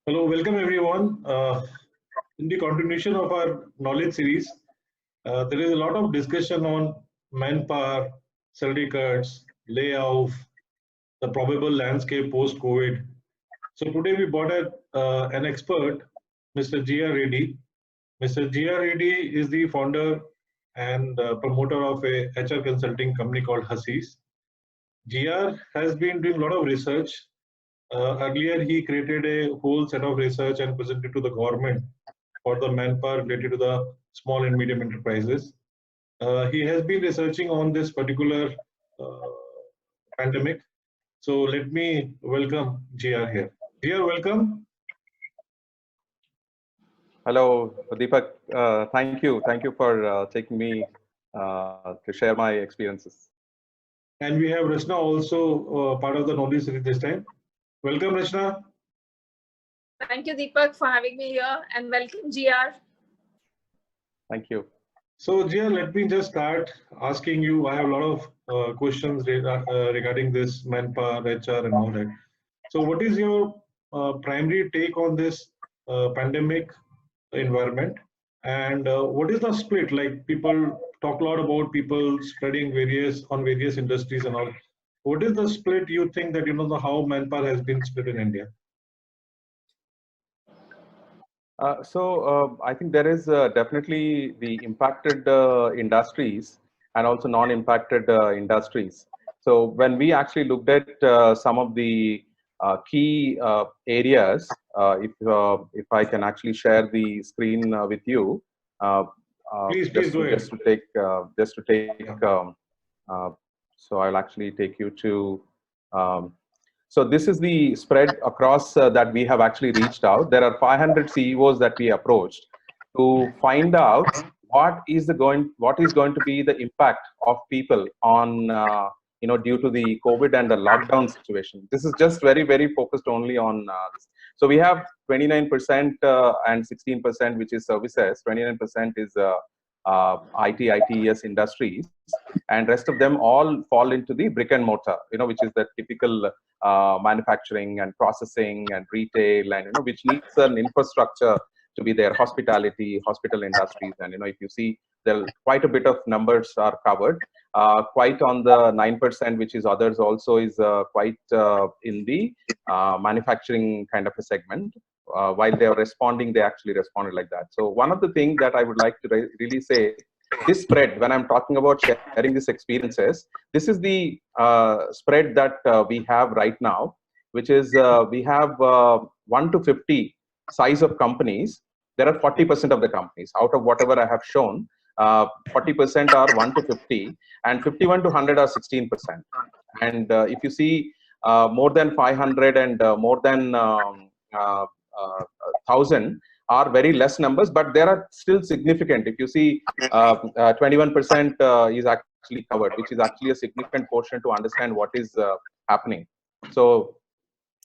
Hello, welcome everyone. In the continuation of our knowledge series, there is a lot of discussion on manpower, salary cuts, layoff, the probable landscape post-COVID. So today we brought an expert, Mr. G.R. Reddy. Mr. G.R. Reddy is the founder and promoter of a HR consulting company called Hasees. GR has been doing a lot of research. Earlier, he created a whole set of research and presented to the government for the manpower related to the small and medium enterprises. He has been researching on this particular uh, pandemic. So let me welcome GR here. GR, welcome. Hello, Deepak. Thank you for taking me to share my experiences. And we have Rachna also part of the knowledge series this time. Welcome, Rachna. Thank you, Deepak, for having me here, and welcome, GR. Thank you. So, GR, let me just start asking you. I have a lot of questions regarding this manpower, HR, and all that. So, what is your primary take on this pandemic environment? And what is the split? Like, people talk a lot about people spreading on various industries and all. What is the split you think that how manpower has been split in India? I think there is definitely the impacted industries and also non-impacted industries. So when we actually looked at some of the key areas, if I can actually share the screen with you, Please go ahead. just to take. So I'll actually take you to. So this is the spread across that we have actually reached out. There are 500 CEOs that we approached to find out what is going to be the impact of people on due to the COVID and the lockdown situation. This is just very focused only on this. So we have 29% and 16%, which is services. 29% is IT, ITES industries, and rest of them all fall into the brick and mortar, which is the typical manufacturing and processing and retail, and which needs an infrastructure to be there. Hospitality, hospital industries, and if you see, there quite a bit of numbers are covered. Quite on the 9%, which is others, also is quite in the manufacturing kind of a segment. While they are responding, they actually responded like that. So one of the things that I would like to really say, this spread, when I'm talking about sharing these experiences, this is the spread that we have right now, which is we have 1 to 50 size of companies. There are 40% of the companies out of whatever I have shown. 40% are 1 to 50, and 51 to 100 are 16%. And if you see more than 500 and more than 1,000 are very less numbers, but there are still significant. If you see 21% is actually covered, which is actually a significant portion to understand what is happening. So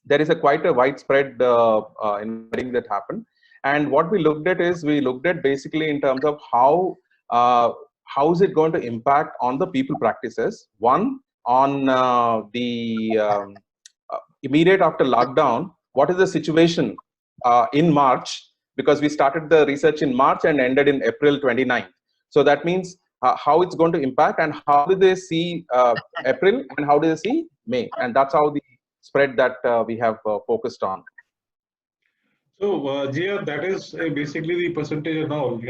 there is quite a widespread in that happened. And what we looked at is, we looked at basically in terms of how is it going to impact on the people practices. One, on the immediate after lockdown, what is the situation in March, because we started the research in March and ended in April 29th. So that means how it's going to impact, and how do they see April, and how do they see May, and that's how the spread that we have focused on. So, Jia, that is basically the percentage now.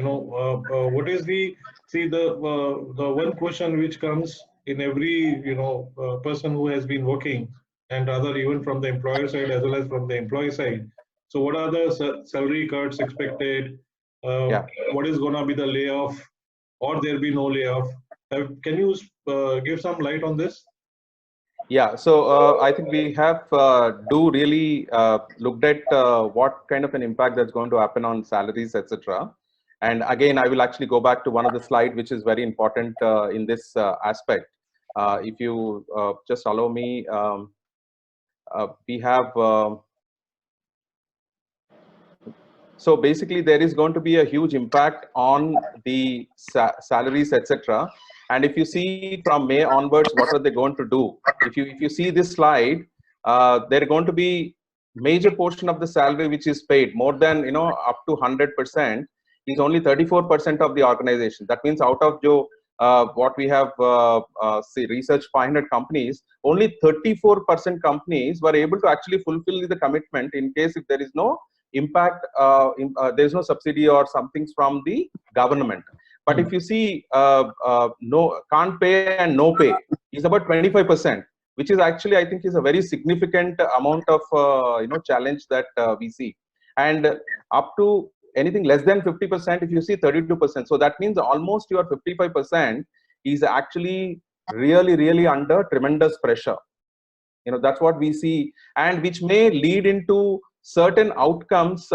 What is the one question which comes in every person who has been working, and rather even from the employer side as well as from the employee side. So, what are the salary cuts expected? What is going to be the layoff, or there be no layoff? Can you give some light on this? Yeah, so I think we have do really looked at what kind of an impact that's going to happen on salaries, etc. And again, I will actually go back to one of the slides, which is very important in this aspect. If you just allow me, we have. So basically, there is going to be a huge impact on the salaries, etc. And if you see from May onwards, what are they going to do? If you see this slide, there are going to be major portion of the salary which is paid more than, you know, up to 100% is only 34% of the organization. That means out of what we have say research 500 companies, only 34% companies were able to actually fulfill the commitment in case if there is no impact, there is no subsidy or something from the government. But if you see no can't pay and no pay is about 25%, which is actually, I think, is a very significant amount of you know, challenge that we see. And up to anything less than 50%, if you see 32%, so that means almost your 55% is actually really under tremendous pressure. You know, that's what we see, and which may lead into certain outcomes,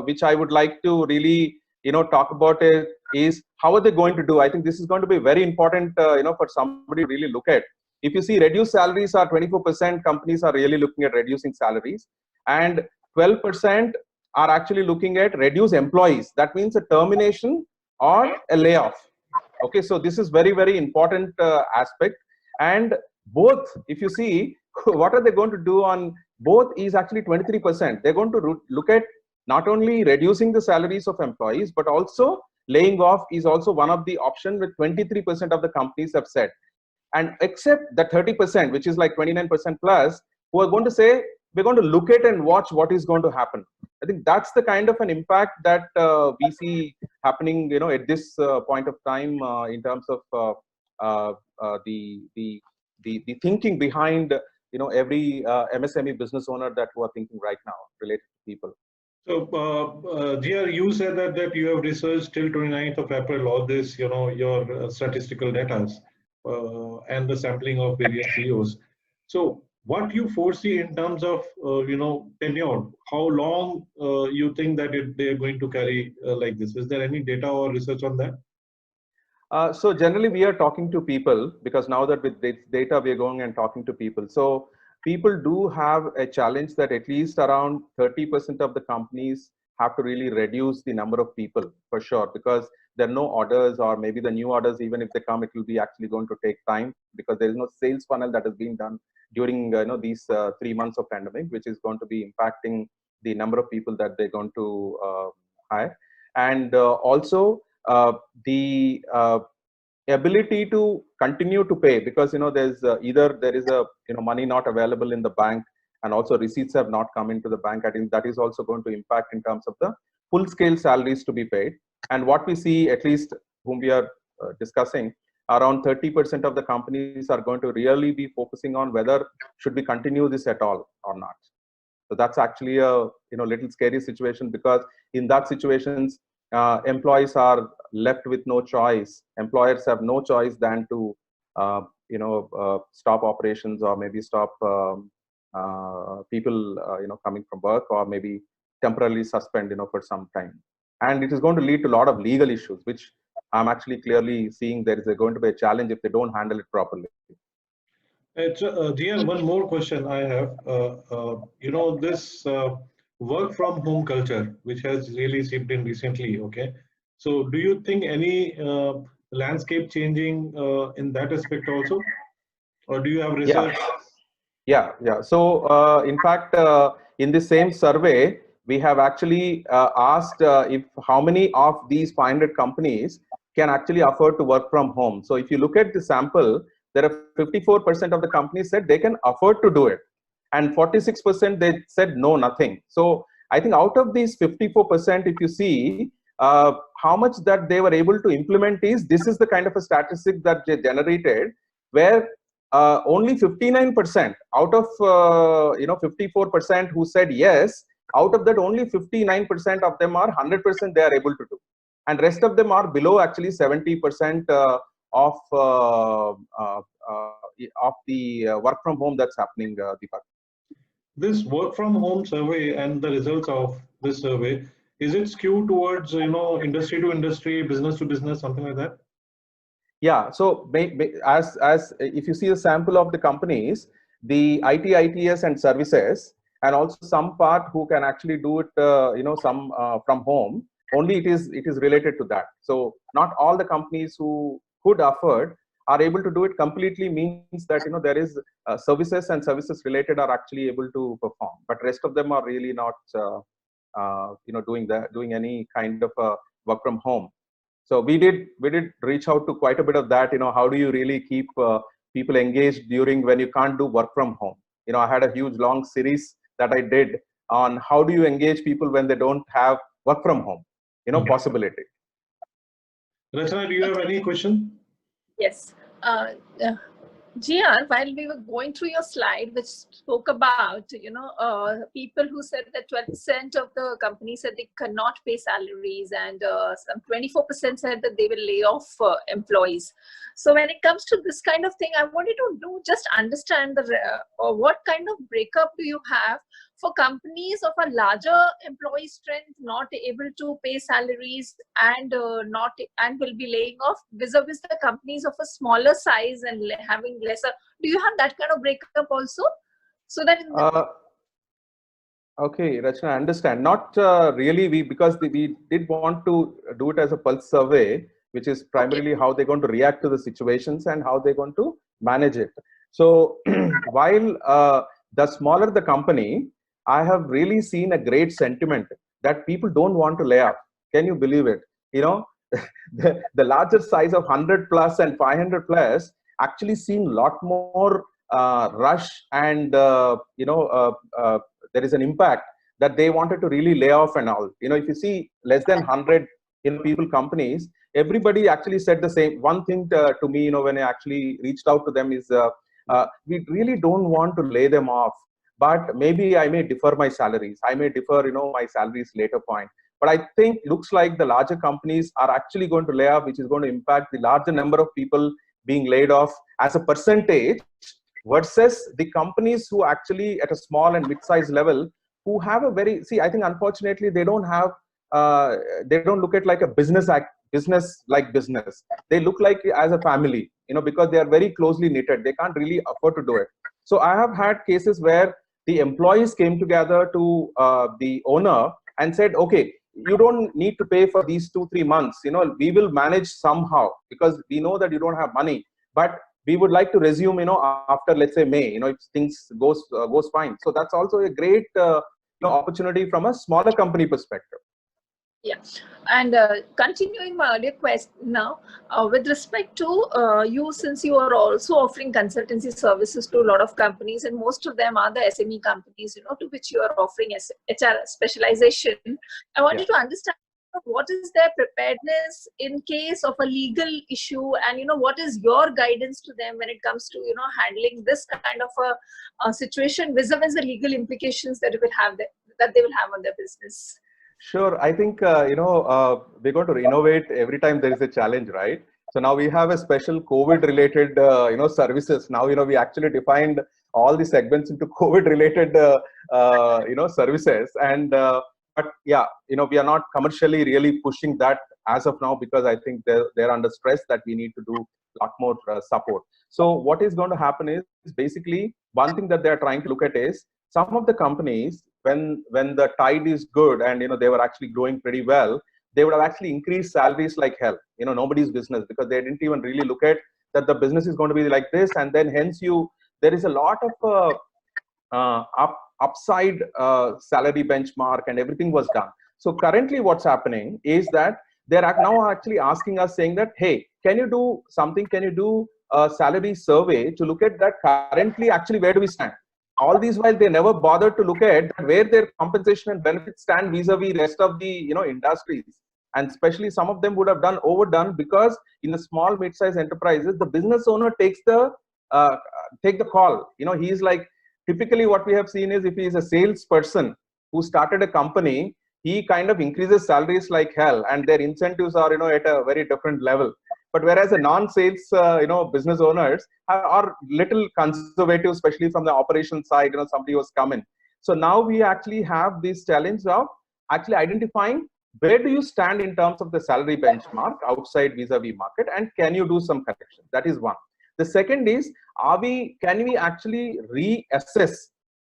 which I would like to really, you know, talk about it, is how are they going to do. I think this is going to be very important, you know, for somebody to really look at. If you see reduced salaries are 24%, companies are really looking at reducing salaries, and 12% are actually looking at reduce employees. That means a termination or a layoff. Okay, so this is very important aspect. And both, if you see, what are they going to do on both is actually 23%. They're going to look at not only reducing the salaries of employees, but also laying off is also one of the options, with 23% of the companies have said. And except the 30%, which is like 29% plus, who are going to say, we're going to look at and watch what is going to happen. I think that's the kind of an impact that we see happening, you know, at this point of time, in terms of the thinking behind, you know, every MSME business owner that who are thinking right now related to people. So, GR, you said that you have researched till 29th of April all this, you know, your statistical data and the sampling of various CEOs. So, what you foresee in terms of, you know, tenure? How long you think that they are going to carry like this? Is there any data or research on that? So generally, we are talking to people, because now that with this data, we are going and talking to people. So people do have a challenge that at least around 30% of the companies have to really reduce the number of people, for sure, because there are no orders, or maybe the new orders, even if they come, it will be actually going to take time, because there is no sales funnel that has been done during you know, these 3 months of pandemic, which is going to be impacting the number of people that they're going to hire. And also the ability to continue to pay, because you know, there's either there is a, you know, money not available in the bank, and also receipts have not come into the bank. I think that is also going to impact in terms of the full scale salaries to be paid. And what we see, at least whom we are discussing, around 30% of the companies are going to really be focusing on whether should we continue this at all or not. So that's actually a, you know, little scary situation, because in that situations, employees are left with no choice. Employers have no choice than to you know, stop operations, or maybe stop people you know, coming from work, or maybe temporarily suspend, you know, for some time. And it is going to lead to a lot of legal issues, which I'm actually clearly seeing there is going to be a challenge if they don't handle it properly. GR, one more question I have. You know, this work from home culture, which has really seeped in recently, okay? So do you think any landscape changing in that aspect also? Or do you have research? Yeah. So in fact, in the same survey, we have actually asked if how many of these 500 companies can actually afford to work from home. So if you look at the sample, there are 54% of the companies said they can afford to do it, and 46% they said no, nothing. So I think out of these 54%, if you see how much that they were able to implement, is this is the kind of a statistic that they generated, where only 59% out of you know, 54% who said yes, out of that only 59% of them are 100% they are able to do, and rest of them are below actually 70% of the work from home that's happening, Deepak. This work from home survey and the results of this survey, is it skewed towards, you know, industry to industry, business to business, something like that? Yeah. So as if you see a sample of the companies, the IT, ITS and services, and also some part who can actually do it, you know, some from home, only it is related to that. So not all the companies who could afford are able to do it completely means that, there is services and services related are actually able to perform, but rest of them are really not, doing any kind of work from home. So we did reach out to quite a bit of that. How do you really keep people engaged during when you can't do work from home? I had a huge long series that I did on how do you engage people when they don't have work from home, possibility. Rachna, do you have any question? Yes. GR, while we were going through your slide, which spoke about, people who said that 12% of the companies said they cannot pay salaries, and some 24% said that they will lay off employees. So when it comes to this kind of thing, I wanted to just understand what kind of breakup do you have for companies of a larger employee strength not able to pay salaries and will be laying off vis-a-vis the companies of a smaller size and having lesser. Do you have that kind of breakup also? So that okay, Rachna, I understand. Not really, because we did want to do it as a pulse survey, which is primarily how they're going to react to the situations and how they're going to manage it. So while the smaller the company, I have really seen a great sentiment that people don't want to lay off. Can you believe it? The larger size of 100 plus and 500 plus actually seen a lot more rush, and there is an impact that they wanted to really lay off and all. If you see less than 100 people companies, everybody actually said the same one thing to me. When I actually reached out to them is we really don't want to lay them off, but maybe I may defer my salaries. I may defer my salaries later point. But I think looks like the larger companies are actually going to lay off, which is going to impact the larger number of people being laid off as a percentage, versus the companies who actually at a small and mid-sized level who have a very, I think unfortunately they don't have, they don't look at like a business like business. They look like as a family, because they are very closely knitted. They can't really afford to do it. So I have had cases where the employees came together to the owner and said, okay, you don't need to pay for these 2-3 months. We will manage somehow, because we know that you don't have money, but we would like to resume, after, let's say, May, if things goes fine. So that's also a great opportunity from a smaller company perspective. Yeah, and continuing my earlier question now, with respect to you, since you are also offering consultancy services to a lot of companies, and most of them are the SME companies, to which you are offering HR specialization. I wanted to understand what is their preparedness in case of a legal issue, and what is your guidance to them when it comes to handling this kind of a situation vis-a-vis the legal implications that it will have that they will have on their business. Sure. I think, we're going to innovate every time there is a challenge, right? So now we have a special COVID related, services. Now, we actually defined all the segments into COVID related, services. And, but yeah, we are not commercially really pushing that as of now, because I think they're under stress that we need to do a lot more support. So what is going to happen is basically one thing that they're trying to look at is some of the companies, when the tide is good and they were actually growing pretty well, they would have actually increased salaries like hell. Nobody's business, because they didn't even really look at that the business is going to be like this, and then hence there is a lot of upside salary benchmark and everything was done. So currently what's happening is that they're now actually asking us, saying that, hey, can you do something? Can you do a salary survey to look at that currently actually where do we stand? All these while they never bothered to look at where their compensation and benefits stand vis-a-vis rest of the industries, and especially some of them would have done overdone, because in the small mid-sized enterprises the business owner takes the call. He's like, typically what we have seen is if he is a salesperson who started a company, he kind of increases salaries like hell, and their incentives are at a very different level. But whereas the non-sales, business owners are little conservative, especially from the operation side. Somebody was coming. So now we actually have this challenge of actually identifying where do you stand in terms of the salary benchmark outside vis-a-vis market, and can you do some correction? That is one. The second is, can we actually reassess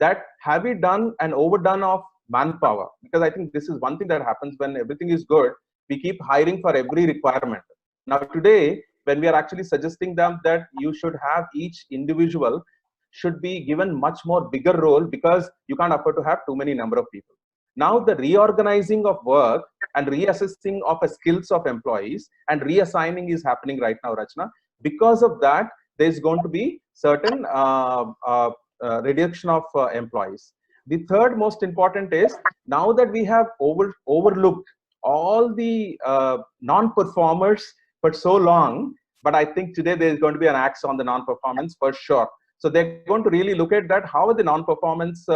that? Have we done an overdone of manpower? Because I think this is one thing that happens when everything is good. We keep hiring for every requirement. Now today, when we are actually suggesting them that you should have each individual should be given much more bigger role, because you can't afford to have too many number of people. Now the reorganizing of work and reassessing of the skills of employees and reassigning is happening right now, Rachna. Because of that, there's going to be certain reduction of employees. The third most important is, now that we have overlooked all the non-performers for so long, but I think today there's going to be an axe on the non-performance for sure. So they're going to really look at that, how are the non-performance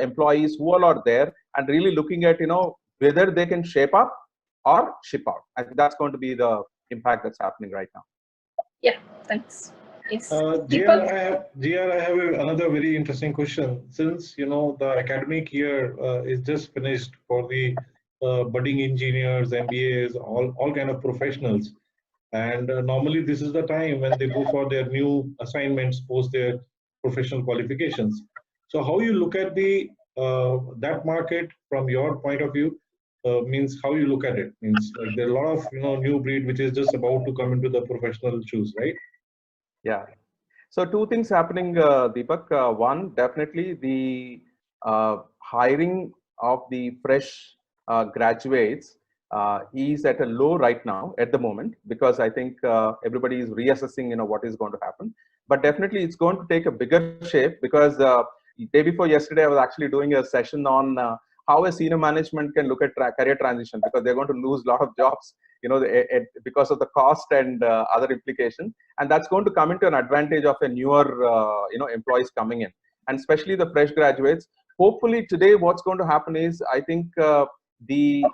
employees who all are there, and really looking at, whether they can shape up or ship out. I think that's going to be the impact that's happening right now. Yeah, thanks. Yes. GR, I have another very interesting question. Since the academic year is just finished for the budding engineers, MBAs, all kind of professionals, and normally this is the time when they go for their new assignments post their professional qualifications. So how you look at the that market from your point of view? Means how you look at it, means like there are a lot of new breed which is just about to come into the professional shoes, right? Yeah. So two things happening, Deepak. One, definitely the hiring of the fresh graduates is at a low right now at the moment, because I think everybody is reassessing, what is going to happen. But definitely it's going to take a bigger shape, because day before yesterday, I was actually doing a session on how a senior management can look at career transition, because they're going to lose a lot of jobs, because of the cost and other implications. And that's going to come into an advantage of a newer, employees coming in, and especially the fresh graduates. Hopefully today, what's going to happen is, I think the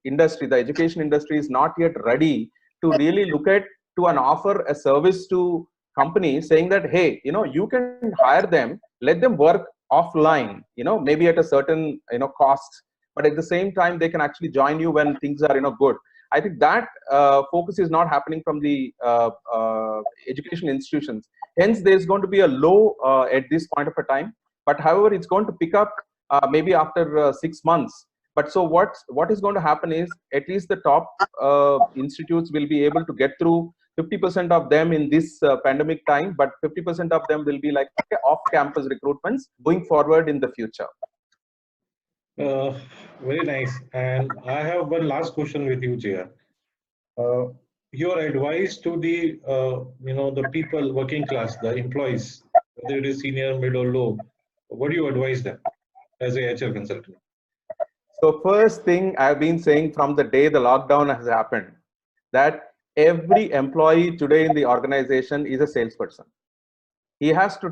industry, the education industry is not yet ready to really look at and offer a service to companies saying that, hey, you can hire them, let them work offline, maybe at a certain, cost, but at the same time, they can actually join you when things are, good. I think that focus is not happening from the education institutions. Hence, there's going to be a low at this point of a time. But however, it's going to pick up maybe after 6 months. But so what is going to happen is, at least the top institutes will be able to get through 50% of them in this pandemic time, but 50% of them will be like off-campus recruitments going forward in the future. Very nice. And I have one last question with you, Jia. Your advice to the the people, working class, the employees, whether it is senior, mid, or low, what do you advise them as a HR consultant? So first thing I've been saying from the day the lockdown has happened, that every employee today in the organization is a salesperson. He has to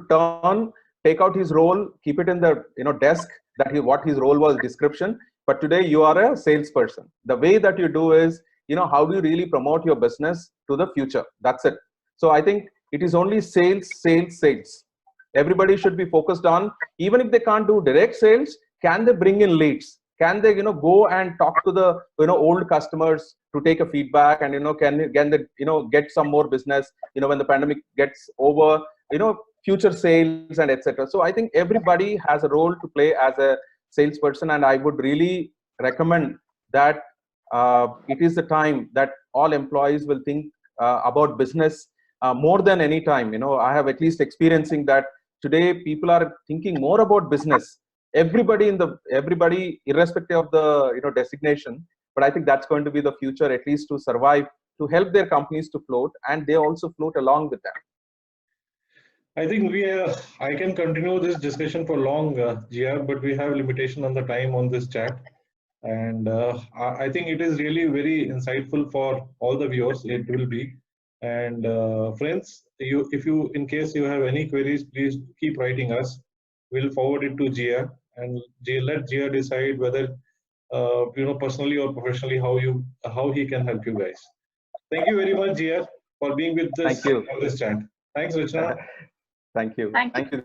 take out his role, keep it in the desk, that what his role was, description. But today you are a salesperson. The way that you do is, how do you really promote your business to the future? That's it. So I think it is only sales. Everybody should be focused on, even if they can't do direct sales, can they bring in leads? Can they, go and talk to the, old customers to take a feedback, and, can they, get some more business, when the pandemic gets over, future sales and etc. So I think everybody has a role to play as a salesperson, and I would really recommend that it is the time that all employees will think about business more than any time. I have at least experiencing that today people are thinking more about business. Everybody irrespective of the designation, but I think that's going to be the future, at least to survive, to help their companies to float, and they also float along with them. I think I can continue this discussion for long, GR, but we have limitation on the time on this chat, and I think it is really very insightful for all the viewers. It will be, and friends, if you in case you have any queries, please keep writing us. We'll forward it to GR, and let GR decide whether personally or professionally how he can help you guys. Thank you very much, GR, for being with us on this chat. Thanks, Rachna. Thank you. Thank you.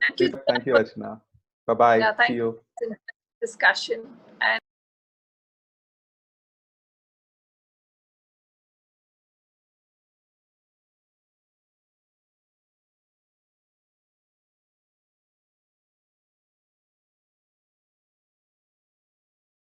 Thank you, Rachna. Bye bye. Yeah, see you. Discussion. And